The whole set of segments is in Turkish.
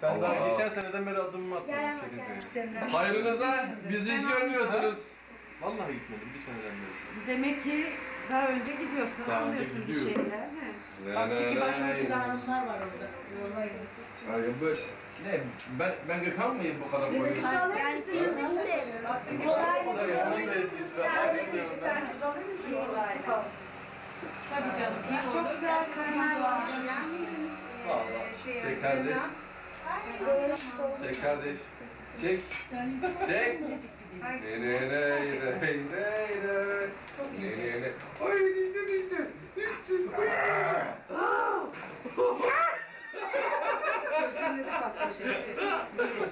Ben daha Allah. geçen seneden beri adımımı atmadım Çekirdeğe. Hayrınıza bizi hiç görmüyorsunuz. Vallahi gitmedim bir seneden beri. Demek ki daha önce gidiyorsun, Daha önce anlıyorsun bir gidiyorum. şeyler. He. Bak iki başörtülü hanımlar var orada. Hayır böyle. Ne? Ben Gökhan mıyım bu kadar koyuyorsun? Yani siz istemiyorum. Onun da etkisi var. Tabii canım. İyi Çok oldu. güzel kaynarlar. Çek kardeş. Çek kardeş. Çek. Çek. Ne ne ne ne ne ne ne. Ay düştü düştü. Düştü.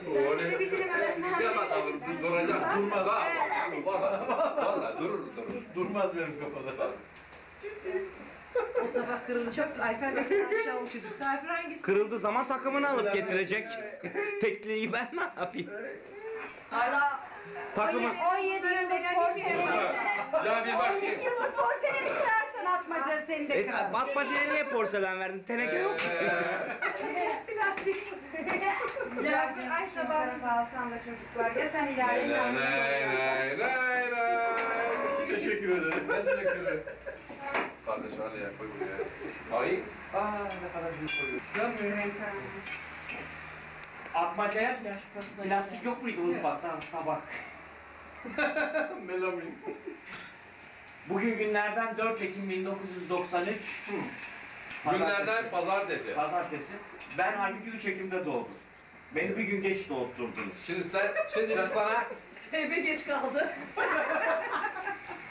Bize bir dilim öğretmen. Ya bakalım duracak. Durmaz. Valla durur. Durmaz benim kafada. O tabak kırılacak. Ayfer de sen aşağı uçacak. Ayfer hangisi? Kırıldığı zaman takımını alıp getirecek. Tekliği ben ne yapayım? Hala Takımı 17 yıllık porselen. Ya bir bakayım. 17 yıllık porseleni kırarsan Atmaca seni de kırar. Batmacaya niye porselen verdin? Teneke yok. Plastik. Birazcık Ayşe tarafa alsan da çocuklar. Ya sen ileride Teşekkür ederim. Ben teşekkür ederim. Kardeş hadi ya koy buraya. Ay. Ne kadar büyük koyuyor. Yanmıyor. Atmacaya plastik yok muydu mutfakta? Tabak. Melamin. Bugün günlerden 4 Ekim 1993. Günlerden pazartesi. Pazartesi. Ben halbuki 3 Ekim'de doğdum. Beni bir gün geç doğurtturdunuz. Şimdi biz sana Ebe geç kaldı.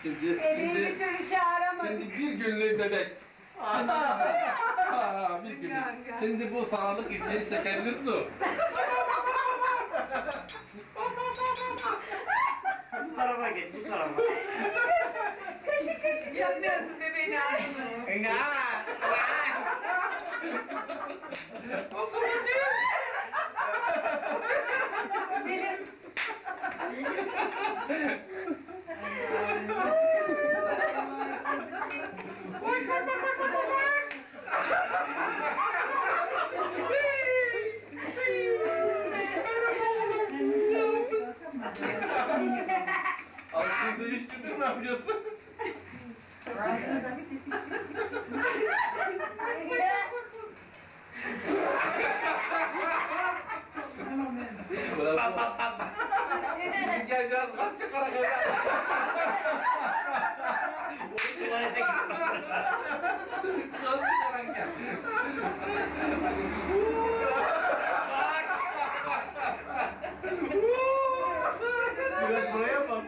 şimdi Evi bir türlü çağıramadık. şimdi bir günlük bebek. Bir günlük. Şimdi bu sağlık için şekerli su. Bu tarafa geç, bu tarafa. Kaşık Yapmıyorsun bebeğin ağzını. Benim Altını değiştirdin ne yapıyorsun? Gel biraz gaz çıkarak evlen. Tuvalete git. Gaz çıkarak gel. Biraz buraya bas.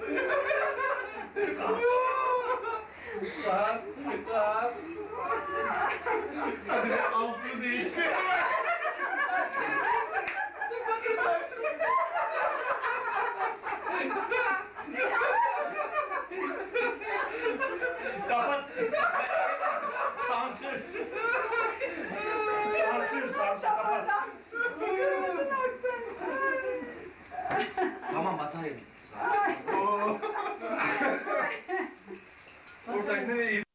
Gaz. Hadi bir altını değiştir. Kapat. Sansür. Sansür kapat. Tamam batarya bitti. Ortak nereye